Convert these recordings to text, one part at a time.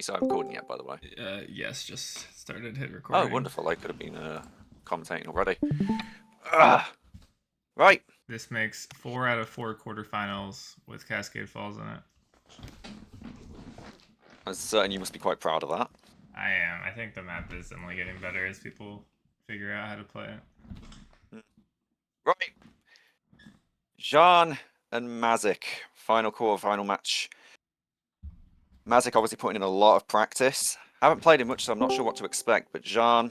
you started recording yet, by the way? Yes, just started hit recording. Oh, wonderful. I could have been commentating already. Right. This makes 4 out of 4 quarterfinals with Cascade Falls in it. I'm certain you must be quite proud of that. I am. I think the map is only getting better as people figure out how to play it. Right. Jean and Mazik, final quarterfinal match. Mazik obviously putting in a lot of practice. Haven't played him much, so I'm not sure what to expect, but Jean,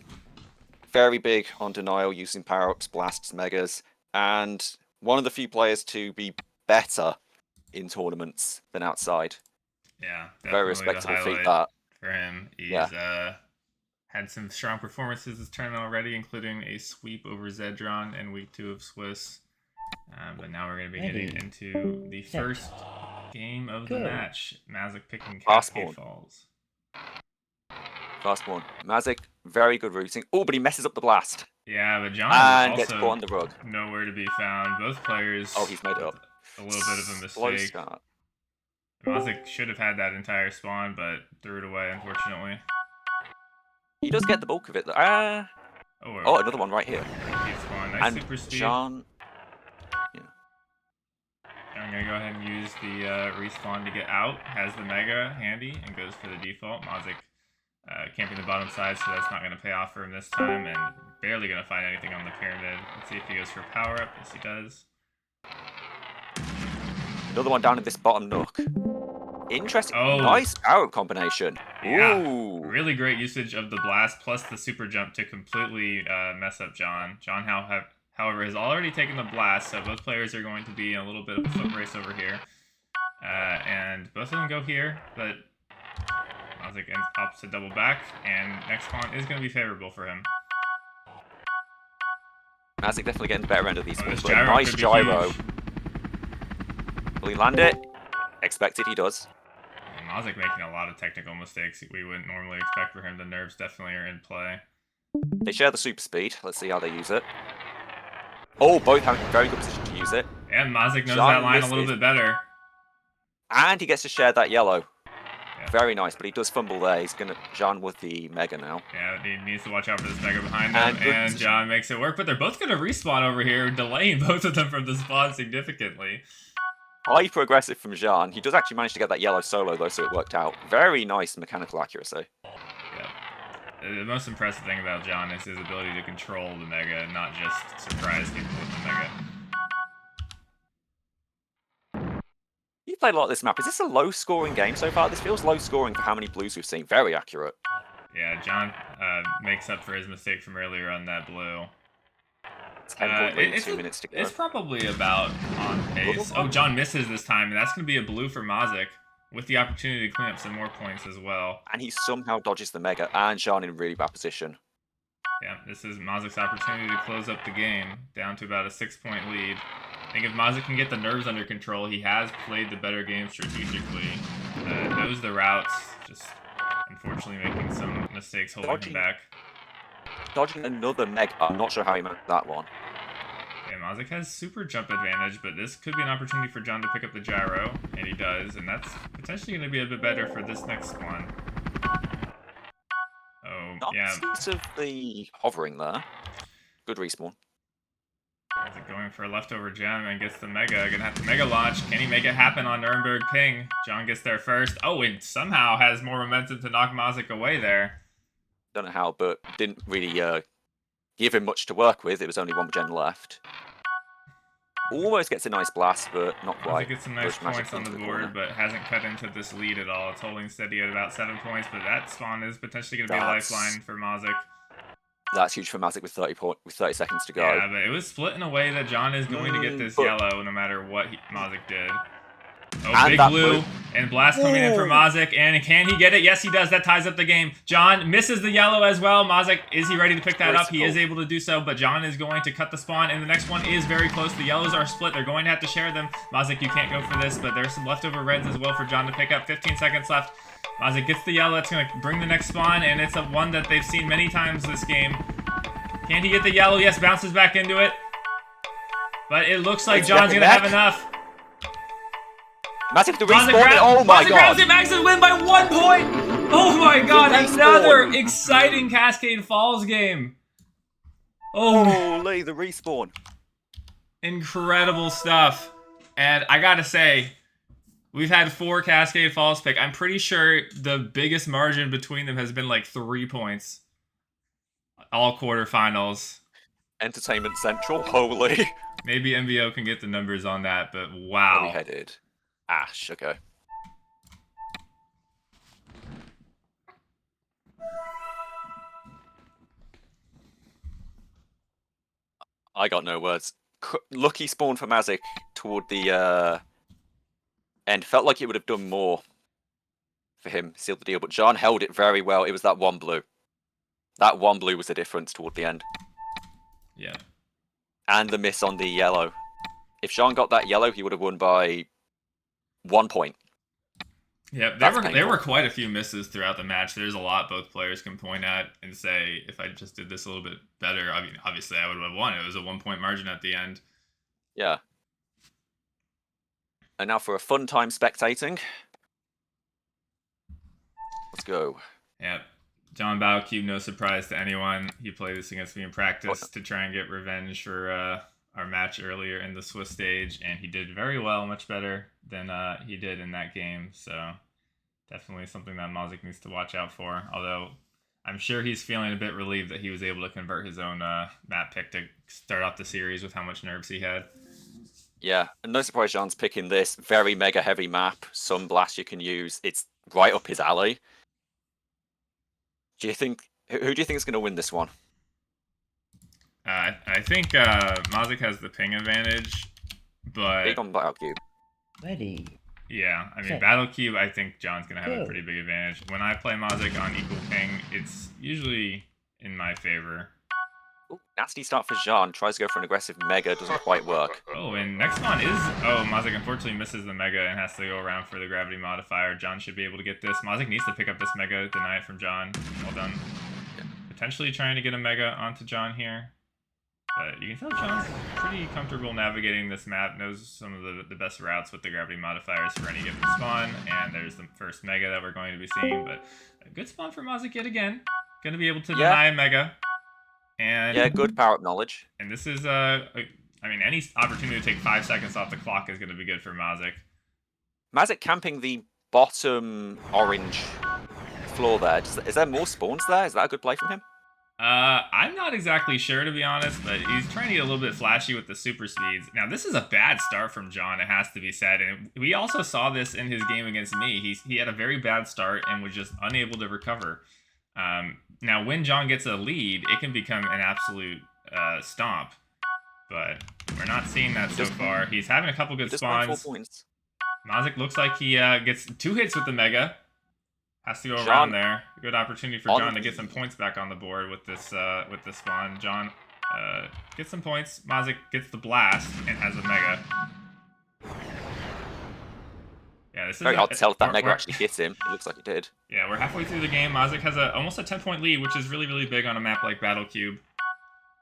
very big on denial, using power-ups, blasts, megas, and one of the few players to be better in tournaments than outside. Yeah, very respectable feat that for him. He's had some strong performances this tournament already, including a sweep over Zedron in week 2 of Swiss. But now we're going to be getting into the first game of the match. Mazik picking Cascade Falls. Fast one. Mazik, very good routing. Oh, but he messes up the blast. Yeah, but John and also gets caught on the rug. Nowhere to be found. Both players. Oh, he's made it up. A little bit of a mistake. Mazik should have had that entire spawn, but threw it away, unfortunately. He does get the bulk of it, though. Oh, another one right here. Nice and super speed. John... I'm going to go ahead and use the respawn to get out. Has the Mega handy and goes for the default. Mazik camping the bottom side, so that's not going to pay off for him this time. And barely going to find anything on the pyramid. Let's see if he goes for power up. Yes, he does. Another one down in this bottom nook. Interesting. Oh. Nice arrow combination. Yeah. Ooh. Really great usage of the blast plus the super jump to completely mess up John. John, however, has already taken the blast, so both players are going to be in a little bit of a foot race over here. And both of them go here, but Mazik opts to double back, and next spawn is going to be favorable for him. Mazik definitely getting the better end of these spawns, but gyro nice gyro. Huge. Will he land it? Expected he does. And Mazik making a lot of technical mistakes we wouldn't normally expect for him. The nerves definitely are in play. They share the super speed. Let's see how they use it. Oh, both having a very good position to use it. And Mazik knows that line a little bit better. And he gets to share that yellow. Yeah. Very nice, but he does fumble there. He's going to John with the Mega now. Yeah, he needs to watch out for this Mega behind him. And John makes it work, but they're both going to respawn over here, delaying both of them from the spawn significantly. Hyper aggressive from Jean. He does actually manage to get that yellow solo, though, so it worked out. Very nice mechanical accuracy. Yeah. The most impressive thing about John is his ability to control the Mega and not just surprise people with the Mega. You played a lot of this map. Is this a low-scoring game so far? This feels low-scoring for how many blues we've seen. Very accurate. Yeah, John makes up for his mistake from earlier on that blue. 2 minutes to go. It's probably about on pace. Oh, John misses this time, and that's going to be a blue for Mazik, with the opportunity to clean up some more points as well. And he somehow dodges the Mega, and Jean in a really bad position. Yeah, this is Mazik's opportunity to close up the game, down to about a 6-point lead. I think if Mazik can get the nerves under control, he has played the better game strategically. Knows the routes, just unfortunately making some mistakes holding him back. Dodging another Mega. I'm not sure how he managed that one. Yeah, Mazik has super jump advantage, but this could be an opportunity for John to pick up the gyro, and he does, and that's potentially going to be a bit better for this next spawn. Oh, yeah. Nice of the hovering there. Good respawn. Mazik going for a leftover gem and gets the Mega. Gonna have to Mega launch. Can he make it happen on Nuremberg Ping? John gets there first. Oh, and somehow has more momentum to knock Mazik away there. Don't know how, but didn't really give him much to work with. It was only one gen left. Almost gets a nice blast, but not quite. Mazik gets some nice points on the board, but hasn't cut into this lead at all. It's holding steady at about 7 points, but that spawn is potentially going to be a lifeline for Mazik. That's huge for Mazik with 30 seconds to go. Yeah, but it was split in a way that John is going to get this yellow no matter what Mazik did. Oh, and big blue, and blast coming in for Mazik, and can he get it? Yes, he does. That ties up the game. John misses the yellow as well. Mazik, is he ready to pick that up? He is able to do so, but John is going to cut the spawn, and the next one is very close. The yellows are split. They're going to have to share them. Mazik, you can't go for this, but there's some leftover reds as well for John to pick up. 15 seconds left. Mazik gets the yellow. That's going to bring the next spawn, and it's a one that they've seen many times this game. Can he get the yellow? Yes, bounces back into it. But it looks like John's going to have enough. Mazik to respawn it. Oh my god. Mazik grabs it. Max is win by 1 point. Oh my god, Respawn. another exciting Cascade Falls game. Oh, holy, the respawn. Incredible stuff. And I gotta say, we've had 4 Cascade Falls pick. I'm pretty sure the biggest margin between them has been like 3 points. All quarterfinals. Entertainment Central, holy. Maybe MVO can get the numbers on that, but Where wow. we headed? Ash, okay. I got no words. Lucky spawn for Mazik toward the end. Felt like it would have done more for him, sealed the deal, but John held it very well. It was that one blue. That one blue was the difference toward the end. Yeah. And the miss on the yellow. If Jean got that yellow, he would have won by 1 point. Yeah, there were quite a few misses throughout the match. There's a lot both players can point at and say, if I just did this a little bit better, I mean, obviously I would have won. It was a 1 point margin at the end. Yeah. And now for a fun time spectating. Let's go. Yep. John Battlecube, no surprise to anyone. He played this against me in practice to try and get revenge for our match earlier in the Swiss stage, and he did very well, much better than he did in that game. So definitely something that Mazik needs to watch out for. Although I'm sure he's feeling a bit relieved that he was able to convert his own map pick to start off the series with how much nerves he had. Yeah, and no surprise Jean's picking this very mega heavy map. Sunblast you can use. It's right up his alley. Do you think who do you think is going to win this one? I think Mazik has the ping advantage, but Big on Battlecube. Ready. Yeah, I mean, Set. Battlecube, I think John's going to have Go. a pretty big advantage. When I play Mazik on equal ping, it's usually in my favor. Ooh, nasty start for Jean. Tries to go for an aggressive mega, doesn't quite work. Oh, and next one is... Oh, Mazik unfortunately misses the mega and has to go around for the gravity modifier. John should be able to get this. Mazik needs to pick up this mega, deny it from John. Well done. Potentially trying to get a mega onto John here. But you can tell John's pretty comfortable navigating this map, knows some of the best routes with the gravity modifiers for any given spawn, and there's the first mega that we're going to be seeing, but a good spawn for Mazik yet again. Going to be able to deny a mega. And yeah, good power-up knowledge. And this is, I mean, any opportunity to take 5 seconds off the clock is going to be good for Mazik. Mazik camping the bottom orange floor there. Is there more spawns there? Is that a good play from him? I'm not exactly sure, to be honest, but he's trying to get a little bit flashy with the super speeds. Now, this is a bad start from John, it has to be said, and we also saw this in his game against me. He had a very bad start and was just unable to recover. Now, when John gets a lead, it can become an absolute stomp, but we're not seeing that so far. He's having a couple good spawns. 4 points. Mazik looks like he gets 2 hits with the mega. Has to go around there. Good opportunity for John to get some points back on the board with this spawn. John gets some points. Mazik gets the blast and has a mega. Yeah, this is very hard to tell if that mega actually hit him. It looks like it did. Yeah, we're halfway through the game. Mazik has almost a 10-point lead, which is really, really big on a map like Battlecube.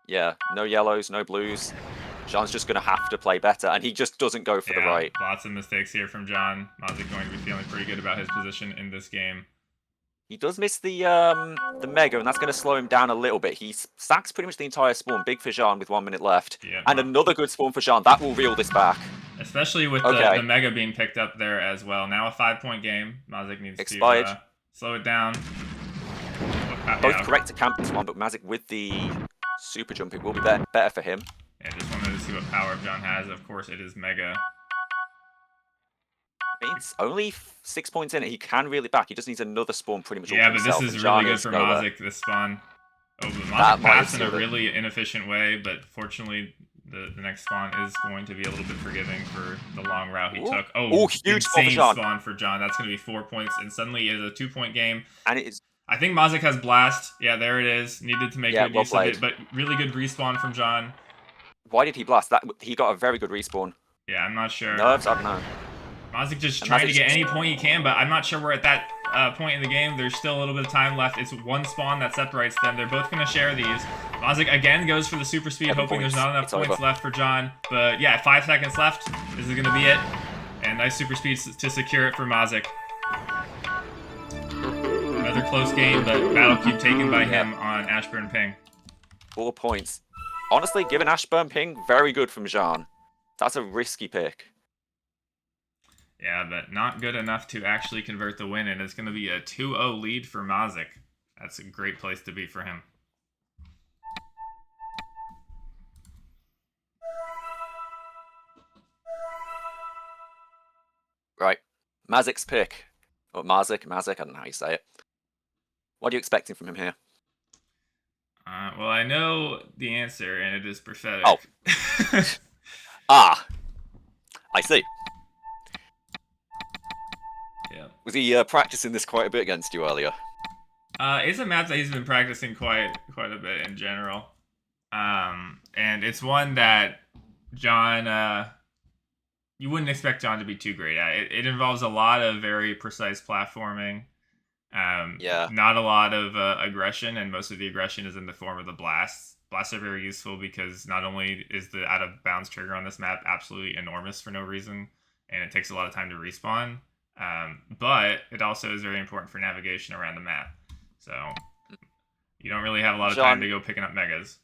Yeah, no yellows, no blues. John's just going to have to play better, and he just doesn't go for the right. Lots of mistakes here from John. Mazik going to be feeling pretty good about his position in this game. He does miss the mega, and that's going to slow him down a little bit. He sacks pretty much the entire spawn. Big for Jean with 1 minute left. Yeah, and another good spawn for Jean. That will reel this back. Especially with the mega being picked up there as well. Now a 5-point game. Mazik needs to slow it down. Both correct to camp this one, but Mazik with the super jump, it will be better for him. Yeah, just wanted to see what power John has. Of course, it is mega. It's only 6 points in it. He can reel it back. He just needs another spawn pretty much. Yeah, but this is really good for Mazik, this spawn. Oh, but Mazik passed in a really inefficient way, but fortunately, the next spawn is going to be a little bit forgiving for the long route he took. Oh, huge insane spawn for John. That's going to be 4 points, and suddenly it is a 2-point game. And it is. I think Mazik has blast. Yeah, there it is. Needed to make good use of it, but really good respawn from John. Why did he blast? He got a very good respawn. Yeah, I'm not sure. Nerves, I don't know. Mazik just trying to get any point he can, but I'm not sure we're at that point in the game. There's still a little bit of time left. It's one spawn that separates them. They're both going to share these. Mazik again goes for the super speed, hoping there's not enough points left for John. But yeah, 5 seconds left. This is going to be it. And nice super speed to secure it for Mazik. another close game, but Battle Cube taken by him on Ashburn Ping. 4 points. Honestly, given Ashburn Ping, very good from Jean. That's a risky pick. Yeah, but not good enough to actually convert the win, and it's going to be a 2-0 lead for Mazik. That's a great place to be for him. Right. Mazik's pick. Or Mazik, I don't know how you say it. What are you expecting from him here? Well, I know the answer, and it is prophetic. Oh. I see. Yeah. Was he practicing this quite a bit against you earlier? It's a map that he's been practicing quite a bit in general. And it's one that John, you wouldn't expect John to be too great at. It involves a lot of very precise platforming. Not a lot of aggression, and most of the aggression is in the form of the blasts. Blasts are very useful because not only is the out of bounds trigger on this map absolutely enormous for no reason, and it takes a lot of time to respawn, but it also is very important for navigation around the map. So you don't really have a lot of time to go picking up megas.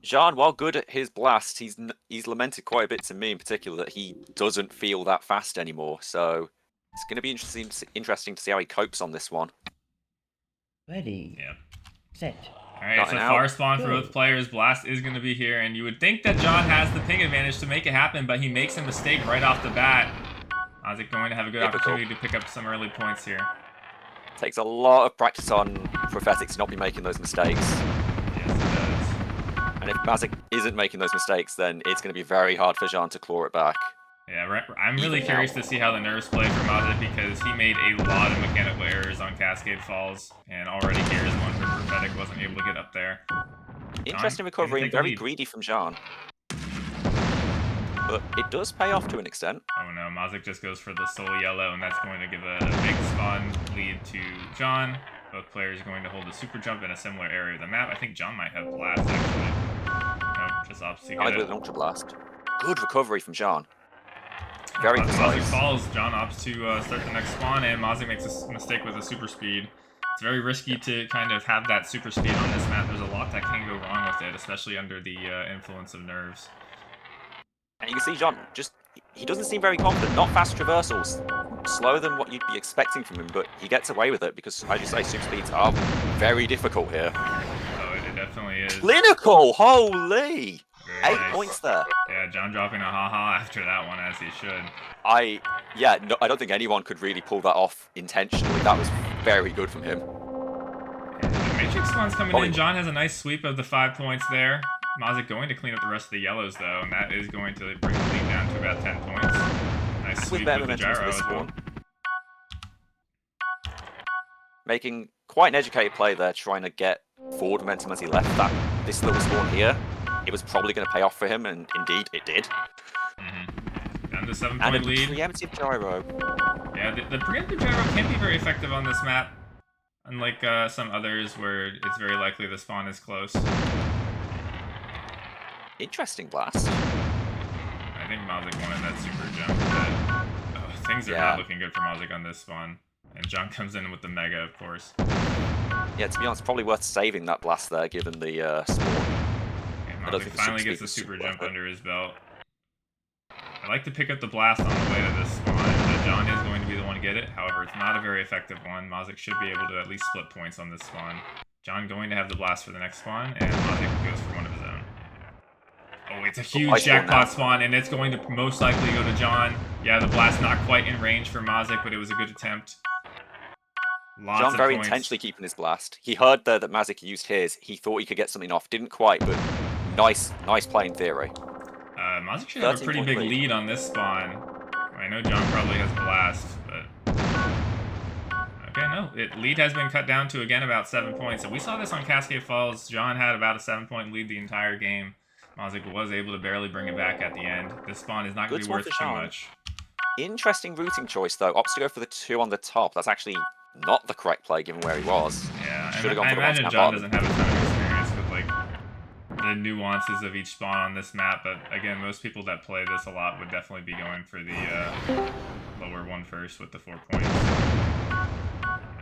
Jean, while good at his blast, he's lamented quite a bit to me in particular that he doesn't feel that fast anymore. So it's going to be interesting to see how he copes on this one. Ready. Yeah. Set. Alright, it's a far spawn for both players. Blast is going to be here, and you would think that John has the ping advantage to make it happen, but he makes a mistake right off the bat. Mazik going to have a good opportunity to pick up some early points here. Takes a lot of practice on Prophetic to not be making those mistakes. Yes, it does. And if Mazik isn't making those mistakes, then it's going to be very hard for Jean to claw it back. Yeah, I'm really curious to see how the nerves play for Mazik, because he made a lot of mechanical errors on Cascade Falls, and already here is one where Prophetic wasn't able to get up there. Interesting recovery and very greedy from Jean. But it does pay off to an extent. Oh no, Mazik just goes for the soul yellow, and that's going to give a big spawn lead to John. Both players are going to hold a super jump in a similar area of the map. I think John might have blast, actually. Nope, just opposite. With an ultra blast. Good recovery from Jean. Very precise. Mazik falls. John opts to start the next spawn, and Mazik makes a mistake with a super speed. It's very risky to kind of have that super speed on this map. There's a lot that can go wrong with it, especially under the influence of nerves. And you can see John, he doesn't seem very confident. Not fast traversals. Slower than what you'd be expecting from him, but he gets away with it because, as you say, super speeds are very difficult here. Oh, it definitely is. Clinical! Holy! Very 8 points there. Yeah, John dropping a haha after that one, as he should. I don't think anyone could really pull that off intentionally. That was very good from him. The Matrix spawn's coming in. John has a nice sweep of the 5 points there. Mazik going to clean up the rest of the yellows, though, and that is going to bring the lead down to about 10 points. Nice sweep with the gyro as well. Making quite an educated play there, trying to get forward momentum as he left that. This little spawn here, it was probably going to pay off for him, and indeed it did. Down to 7-point lead. Preemptive gyro. Yeah, the preemptive gyro can be very effective on this map, unlike some others where it's very likely the spawn is close. Interesting blast. I think Mazik wanted that super jump, but things are not looking good for Mazik on this spawn. And John comes in with the mega, of course. Yeah, to be honest, probably worth saving that blast there, given the spawn. Yeah, Mazik finally gets the super jump under his belt. I like to pick up the blast on the way to this spawn, but John is going to be the one to get it. However, it's not a very effective one. Mazik should be able to at least split points on this spawn. John going to have the blast for the next spawn, and Mazik goes for one of his own. Oh, it's a huge jackpot spawn, and it's going to most likely go to John. Yeah, the blast not quite in range for Mazik, but it was a good attempt. John very intentionally keeping his blast. He heard there that Mazik used his. He thought he could get something off. Didn't quite, but nice play in theory. Mazik should have a pretty big lead on this spawn. I know John probably has blast, but... Okay, no. Lead has been cut down to, again, about 7 points. And we saw this on Cascade Falls. John had about a 7-point lead the entire game. Mazik was able to barely bring it back at the end. This spawn is not going to be worth too much. Interesting routing choice, though. Opts to go for the 2 on the top. That's actually not the correct play, given where he was. Yeah, I imagine John doesn't have a ton of experience with, like, the nuances of each spawn on this map. But, again, most people that play this a lot would definitely be going for the lower one first with the 4 points.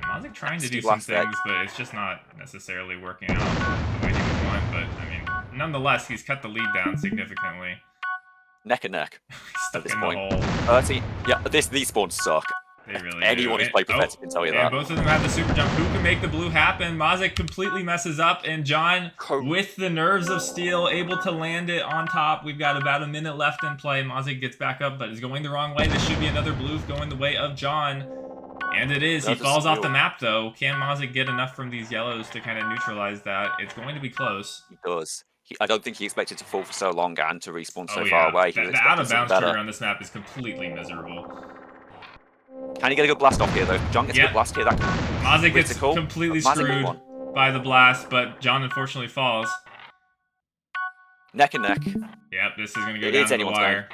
And Mazik trying to do some Blast things, but it's just not necessarily working out the way he would want. But, I mean, nonetheless, he's cut the lead down significantly. Neck and neck. He's stuck this in point. the hole. 30. Yeah, these spawns suck. They really Anyone do. who's played Prophetic can tell you that. Both of them have the super jump. Who can make the blue happen? Mazik completely messes up, and John, with the nerves of steel, able to land it on top. We've got about a minute left in play. Mazik gets back up, but is going the wrong way. This should be another blue going the way of John. And it is. He falls off the map, though. Can Mazik get enough from these yellows to kind of neutralize that? It's going to be close. He does. I don't think he expected to fall for so long and to respawn so yeah. far away. The out-of-bounds trigger on this map is completely miserable. Can he get a good blast off here, though? John gets a good blast here. Mazik gets completely screwed by the blast, but John unfortunately falls. Neck and neck. Yep, this is going to go down to the wire.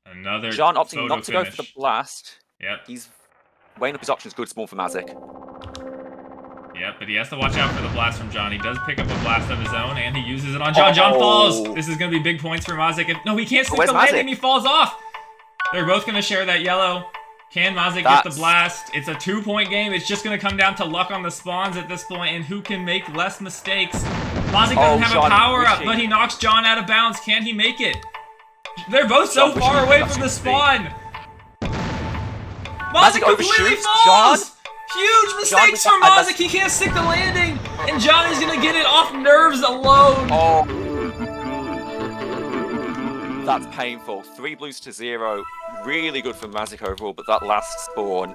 Another John opting not to go for the blast. Yep. He's weighing up his options. Good spawn for Mazik. Yep, but he has to watch out for the blast from John. He does pick up a blast of his own, and he uses it on John. John falls! This is going to be big points for Mazik. No, he can't stick the landing. He falls off! They're both going to share that yellow. Can Mazik get the blast? It's a 2-point game. It's just going to come down to luck on the spawns at this point, and who can make less mistakes. Mazik doesn't have a power-up, but he knocks John out of bounds. Can he make it? They're both so far away from the spawn. Mazik completely falls! Huge mistakes from Mazik. He can't stick the landing, and John is going to get it off nerves alone. That's painful. 3 blues to 0. Really good for Mazik overall, but that last spawn,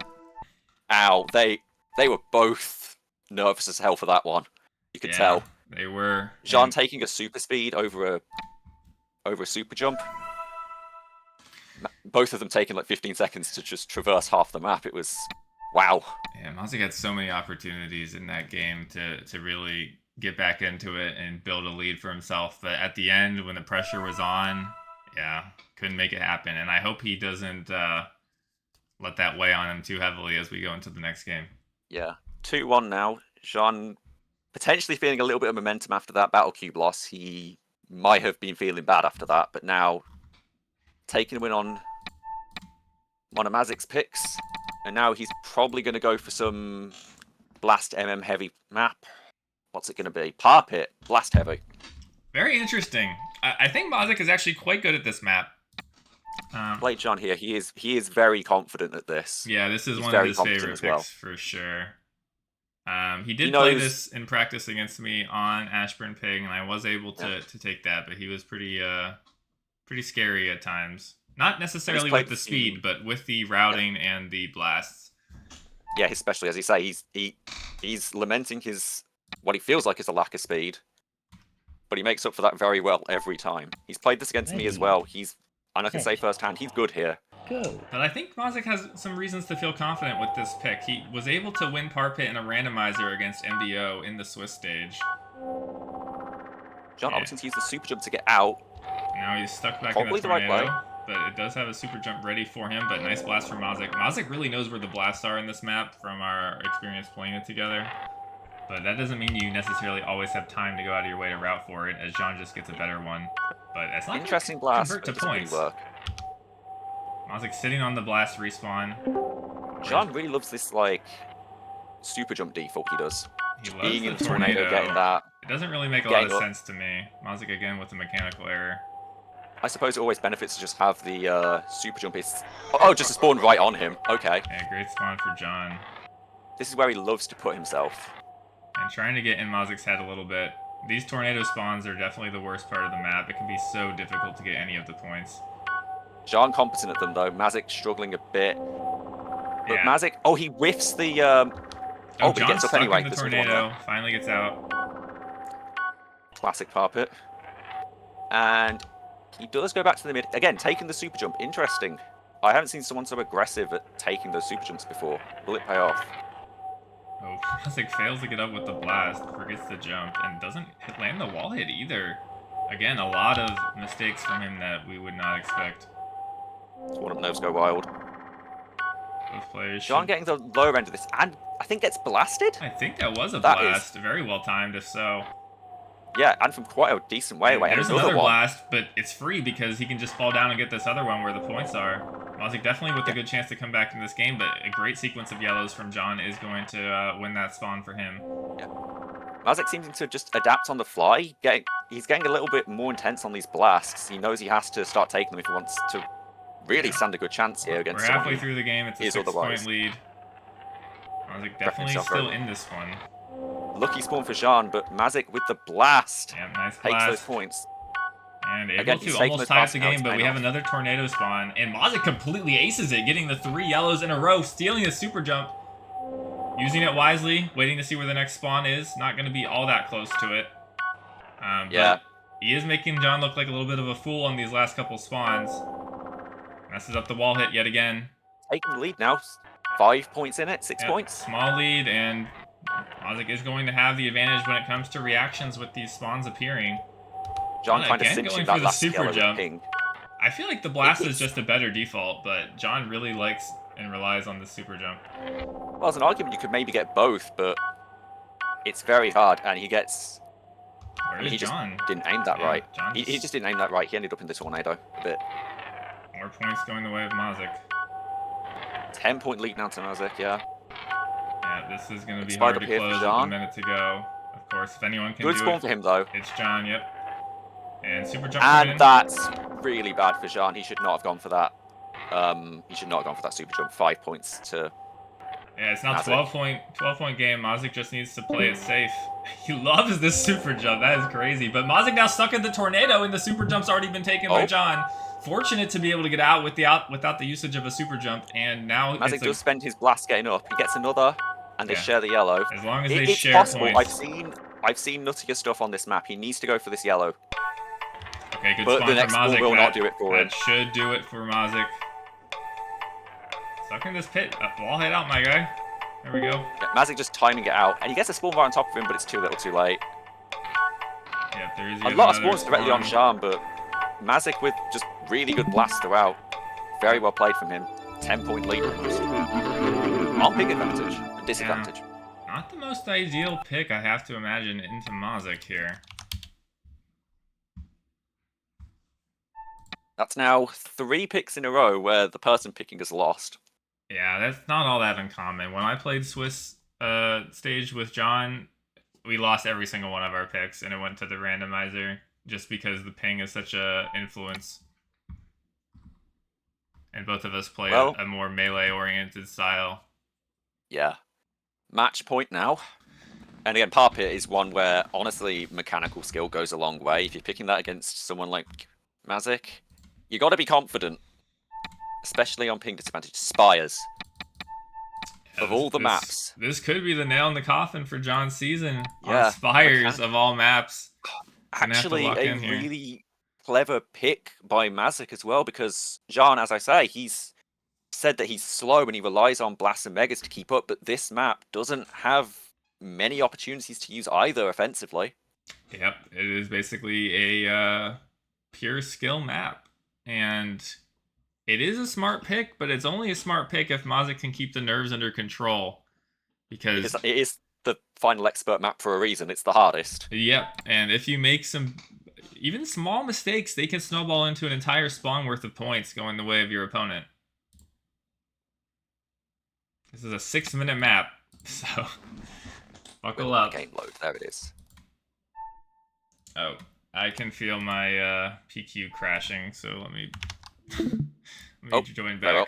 ow, they were both nervous as hell for that one. You could tell. They were. Jean taking a super speed over a super jump. Both of them taking like 15 seconds to just traverse half the map. It was wow. Yeah, Mazik had so many opportunities in that game to really get back into it and build a lead for himself. But at the end, when the pressure was on, yeah, couldn't make it happen. And I hope he doesn't let that weigh on him too heavily as we go into the next game. Yeah, 2-1 now. Jean potentially feeling a little bit of momentum after that Battle Cube loss. He might have been feeling bad after that, but now taking a win on one of Mazik's picks. And now he's probably going to go for some Blast MM heavy map. What's it going to be? Par Pit, Blast heavy. Very interesting. I think Mazik is actually quite good at this map. Blade John here, he is very confident at this. Yeah, this is one of his favorite picks for sure. He did play this in practice against me on Ashburn Pig, and I was able to take that, but he was pretty scary at times. Not necessarily with the speed, but with the routing and the blasts. Yeah, especially as you say, he's lamenting what he feels like is a lack of speed, but he makes up for that very well every time. He's played this against me as well. And I can say firsthand, he's good here. Good. But I think Mazik has some reasons to feel confident with this pick. He was able to win Par Pit in a randomizer against MBO in the Swiss stage. John opting to use the super jump to get out. Now he's stuck back in the tornado, but it does have a super jump ready for him, but nice blast from Mazik. Mazik really knows where the blasts are in this map from our experience playing it together. But that doesn't mean you necessarily always have time to go out of your way to route for it, as John just gets a better one. But it's not interesting blast, convert to points. Really Mazik sitting on the blast respawn. John really loves this like super jump default he does. He loves being the in the tornado, getting that. It doesn't really make a lot of sense to me. Mazik again with the mechanical error. I suppose it always benefits to just have the super jump. Oh, just to spawn right on him. Okay. Yeah, great spawn for John. This is where he loves to put himself. And trying to get in Mazik's head a little bit. These tornado spawns are definitely the worst part of the map. It can be so difficult to get any of the points. John competent at them though. Mazik struggling a bit. But yeah. Mazik, he whiffs the. But he gets up anyway. The tornado finally gets out. Classic Par Pit. And he does go back to the mid again, taking the super jump. Interesting. I haven't seen someone so aggressive at taking those super jumps before. Will it pay off? Oh, Mazik fails to get up with the blast, forgets the jump, and doesn't land the wall hit either. Again, a lot of mistakes from him that we would not expect. One of them go wild. Both players. John getting the lower end of this, and I think gets blasted. I think that was a blast. Very well timed, if so. Yeah, and from quite a decent way away. There's And another one. blast, but it's free because he can just fall down and get this other one where the points are. Mazik definitely with a good chance to come back in this game, but a great sequence of yellows from John is going to win that spawn for him. Yeah. Mazik seems to just adapt on the fly. He's getting a little bit more intense on these blasts. He knows he has to start taking them if he wants to really stand a good chance here against We're halfway through the game. It's a 6-point lead. Mazik definitely still in this one. Lucky spawn for Jean, but Mazik with the blast nice takes blast. those points. And able to almost tie up the game, but we have another tornado spawn. And Mazik completely aces it, getting the 3 yellows in a row, stealing the super jump. Using it wisely, waiting to see where the next spawn is. Not going to be all that close to it. But he is making John look like a little bit of a fool on these last couple spawns. Messes up the wall hit yet again. Taking the lead now. 5 points in it, 6 points. Small lead, and Mazik is going to have the advantage when it comes to reactions with these spawns appearing. John kind of cinching that last super jump. Ping. I feel like the blast is just a better default, but John really likes and relies on the super jump. Well, as an argument, you could maybe get both, but it's very hard, and he gets... Where's John? Just didn't aim that right. He just didn't aim that right. He ended up in the tornado a bit. More points going the way of Mazik. 10-point lead now to Mazik, yeah. Yeah, this is going to be hard to close with a minute to go. Of course, if anyone can do it... Good spawn for him, though. It's John, yep. And super jump. And that's really bad for Jean. He should not have gone for that. He should not have gone for that super jump. 5 points to... Yeah, it's now 12-point game. Mazik just needs to play it safe. He loves this super jump. That is crazy. But Mazik now stuck in the tornado, and the super jump's already been taken by John. Fortunate to be able to get out without the usage of a super jump, and now Mazik does spend his blast getting up. He gets another, and they share the yellow. As long as they share possible. points. I've seen nuttier stuff on this map. He needs to go for this yellow. Okay, good but spawn the next for Mazik. will not do it for him. That should do it for Mazik. Stuck in this pit. Wall hit out, my guy. There we go. Yeah, Mazik just timing it out, and he gets a spawn right on top of him, but it's too little, too late. Yep, there is a lot of spawns directly on Jean, but Mazik with just really good blasts throughout. Very well played from him. 10-point lead almost. On big advantage and disadvantage. Yeah, not the most ideal pick, I have to imagine, into Mazik here. That's now 3 picks in a row where the person picking has lost. Yeah, that's not all that uncommon. When I played Swiss stage with John, we lost every single one of our picks, and it went to the randomizer just because the ping is such a influence. And both of us play a more melee-oriented style. Yeah. Match point now. And again, par pit is one where, honestly, mechanical skill goes a long way. If you're picking that against someone like Mazik, you got to be confident. Especially on ping disadvantage. Spires. Yeah, of all the maps. This could be the nail in the coffin for John's season. Yeah, on Spires of all maps. Actually, a really clever pick by Mazik as well, because Jean, as I say, he's said that he's slow and he relies on blasts and megas to keep up, but this map doesn't have many opportunities to use either offensively. Yep, it is basically a pure skill map. And it is a smart pick, but it's only a smart pick if Mazik can keep the nerves under control. Because it is the final expert map for a reason. It's the hardest. Yep, and if you make some even small mistakes, they can snowball into an entire spawn worth of points going the way of your opponent. This is a 6-minute map, so buckle up. Game load, there it is. Oh, I can feel my PQ crashing, so let me join back.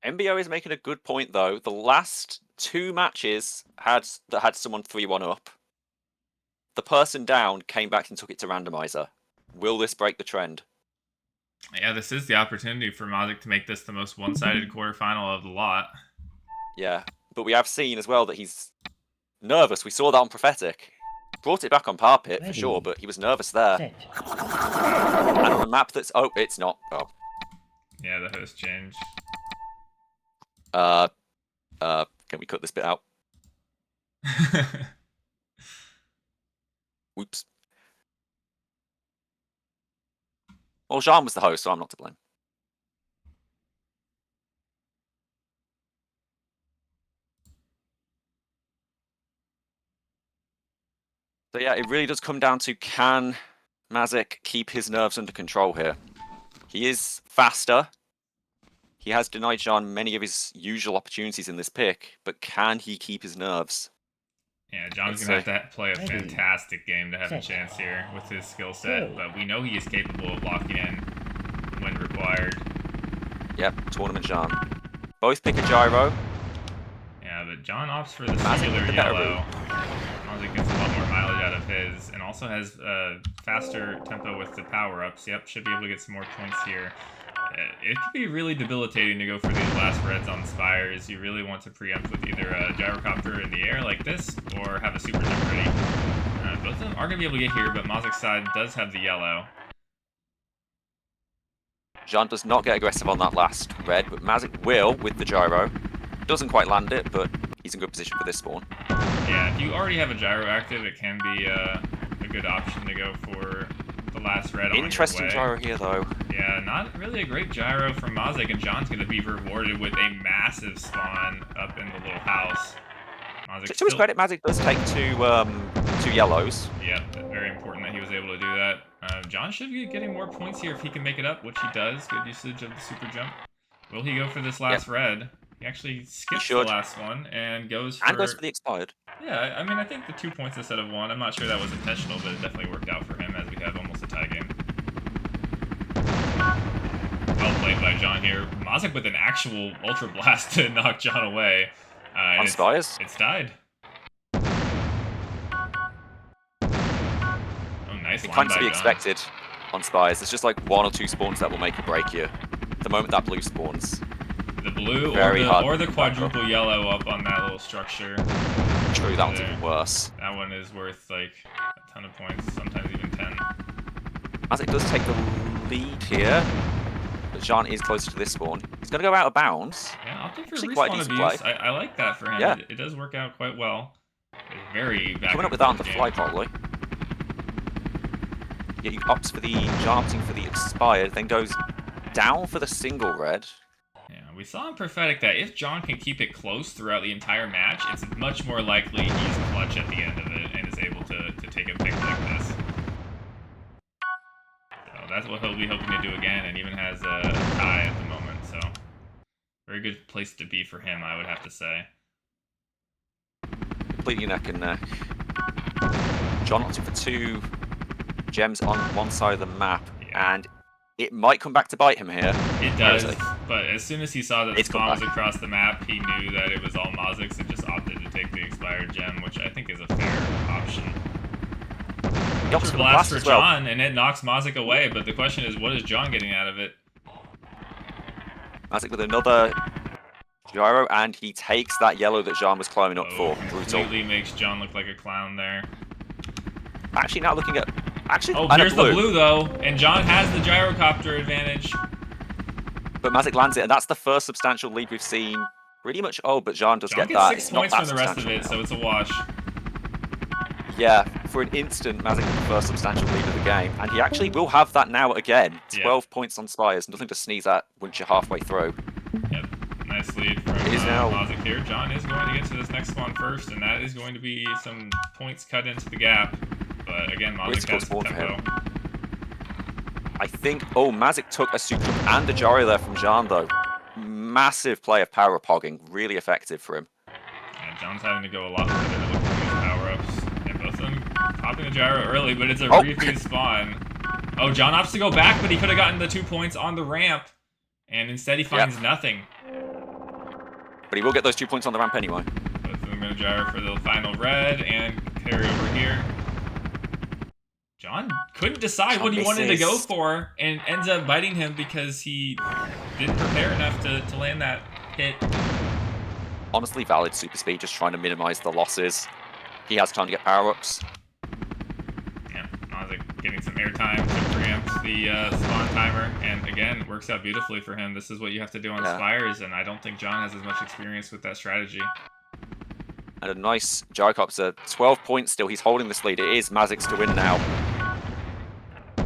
MBO is making a good point, though. The last 2 matches had someone 3-1 up. The person down came back and took it to randomizer. Will this break the trend? Yeah, this is the opportunity for Mazik to make this the most one-sided quarterfinal of the lot. Yeah, but we have seen as well that he's nervous. We saw that on Prophetic. Brought it back on Parpit for sure, but he was nervous there. Set. And on a map that's... Oh, it's not. Oh. Yeah, the host changed. Can we cut this bit out? Whoops. Well, Jean was the host, so I'm not to blame. So yeah, it really does come down to, can Mazik keep his nerves under control here? He is faster. He has denied Jean many of his usual opportunities in this pick, but can he keep his nerves? Yeah, John's going to have to play a fantastic game to have a chance here with his skill set, but we know he is capable of locking in when required. Yep, Tournament Jean. Both pick a gyro. Yeah, but John opts for the singular yellow. Mazik gets a lot more mileage out of his, and also has faster tempo with the power-ups. Yep, should be able to get some more points here. It could be really debilitating to go for these last reds on Spires. You really want to preempt with either a gyrocopter in the air like this, or have a super jump ready. Both of them are going to be able to get here, but Mazik's side does have the yellow. Jean does not get aggressive on that last red, but Mazik will with the gyro. Doesn't quite land it, but he's in good position for this spawn. Yeah, if you already have a gyro active, it can be a good option to go for the last red on your way. Interesting gyro here, though. Yeah, not really a great gyro from Mazik, and John's going to be rewarded with a massive spawn up in the little house. To his credit, Mazik does take two yellows. Yep, very important that he was able to do that. John should be getting more points here if he can make it up, which he does. Good usage of the super jump. Will he go for this last red? He actually skips the last one and goes for... And goes for the expired. Yeah, I mean, I think the 2 points instead of 1. I'm not sure that was intentional, but it definitely worked out for him as we have almost a tie game. Well played by John here. Mazik with an actual Ultra Blast to knock John away. On Spires? It's tied. Oh, nice line It kind of by to be John. expected on Spires. There's just like 1 or 2 spawns that will make or break you. The moment that blue spawns. The blue or the quadruple yellow up on that little structure. True, that one's even worse. That one is worth like a ton of points, sometimes even 10. Mazik does take the lead here, but Jean is closer to this spawn. He's going to go out of bounds. Yeah, opting for Actually, quite respawn decent abuse. play. I like that for him. Yeah. It does work out quite well. It's very back Coming up with that on the fly, probably. Yeah, he opts for the jumping for the expired, then goes down for the single red. Yeah, we saw in Prophetic that if John can keep it close throughout the entire match, it's much more likely he's clutch at the end of it and is able to take a pick like this. So that's what he'll be hoping to do again, and even has a tie at the moment, so very good place to be for him, I would have to say. Completely neck and neck. John opting for 2 gems on one side of the map, and it might come back to bite him here. It does, but as soon as he saw that the spawn was across the map, he knew that it was all Mazik's and just opted to take the expired gem, which I think is a fair option. Ultra blast for John, and it knocks Mazik away, but the question is, what is John getting out of it? Mazik with another gyro, and he takes that yellow that Jean was climbing up for. Brutal. Completely makes John look like a clown there. Actually, now looking at... Actually, oh, here's the blue, though, and John has the gyrocopter advantage. But Mazik lands it, and that's the first substantial lead we've seen. Pretty much, but John does get that. 6 points for the rest of it, so it's a wash. Yeah, for an instant, Mazik got the first substantial lead of the game, and he actually will have that now again. 12 points on Spires, nothing to sneeze at once you're halfway through. Yep, nice lead from Mazik here. John is going to get to this next spawn first, and that is going to be some points cut into the gap. But again, Mazik has the tempo. I think, Mazik took a super jump and a gyro there from Jean, though. Massive play of power pogging, really effective for him. Yeah, John's having to go a lot further to look for these power-ups. And both of them popping the gyro early, but it's a refeed spawn. Oh, John opts to go back, but he could have gotten the 2 points on the ramp. And instead he finds nothing. But he will get those 2 points on the ramp anyway. Both of them going to gyro for the final red and carry over here. John couldn't decide what he wanted to go for and ends up biting him because he didn't prepare enough to land that hit. honestly valid super speed, just trying to minimize the losses. He has time to get power-ups. Yeah, Mazik getting some airtime to preempt the spawn timer, and again, works out beautifully for him. This is what you have to do on Spires, and I don't think John has as much experience with that strategy. And a nice Gyrocopter, 12 points still. He's holding this lead. It is Mazik's to win now.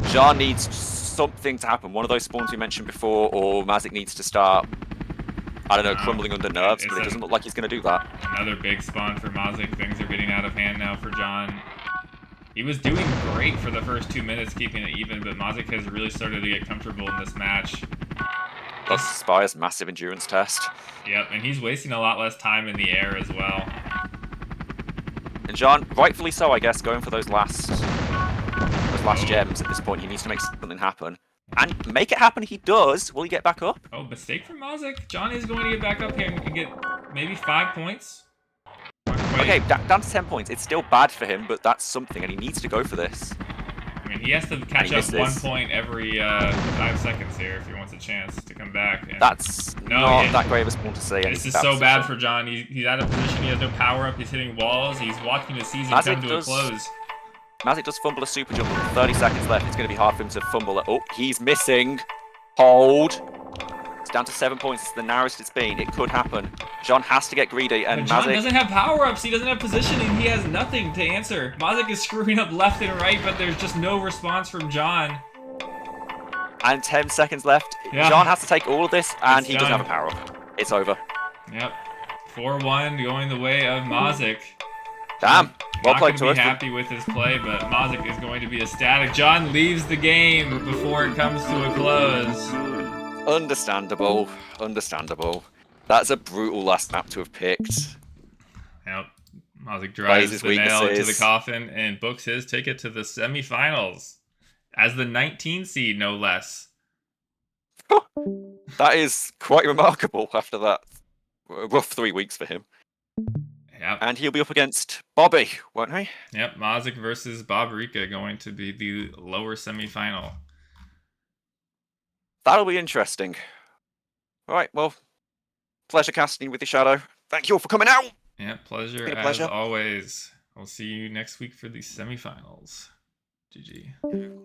John needs something to happen. One of those spawns we mentioned before, or Mazik needs to start, I don't know, crumbling under nerves, but it doesn't look like he's going to do that. Another big spawn for Mazik. Things are getting out of hand now for John. He was doing great for the first 2 minutes, keeping it even, but Mazik has really started to get comfortable in this match. Plus Spire's massive endurance test. Yep, and he's wasting a lot less time in the air as well. And John, rightfully so, I guess, going for those last gems at this point. He needs to make something happen. And make it happen, he does. Will he get back up? Oh, mistake from Mazik. John is going to get back up here and get maybe 5 points. Okay, down to 10 points. It's still bad for him, but that's something, and he needs to go for this. I mean, he has to catch up 1 point every 5 seconds here if he wants a chance to come back. And that's not that great of a spawn to see. This is so bad for John. He's out of position. He has no power-up. He's hitting walls. He's watching the season come to a close. Mazik does fumble a super jump with 30 seconds left. It's going to be hard for him to fumble it. Oh, he's missing. Hold. It's down to 7 points. It's the narrowest it's been. It could happen. John has to get greedy, and but John Mazik doesn't have power-ups. He doesn't have positioning. He has nothing to answer. Mazik is screwing up left and right, but there's just no response from John. And 10 seconds left. Yeah. John has to take all of this, and he doesn't done. have a power-up. It's over. Yep. 4-1 going the way of Mazik. Damn. Well played, Not going to be happy with his play, but Mazik is going to be ecstatic. John leaves the game before it comes to a close. Understandable. Understandable. That's a brutal last map to have picked. Yep. Mazik drives the nail weaknesses. into the coffin and books his ticket to the semifinals as the 19 seed, no less. That is quite remarkable after that rough 3 weeks for him. Yep. And he'll be up against Bobby, won't he? Yep, Mazik versus Bob Rika going to be the lower semifinal. That'll be interesting. All right, well, pleasure casting with you, Shadow. Thank you all for coming out. Yeah, pleasure Pleasure. as always. We'll see you next week for the semifinals. GG.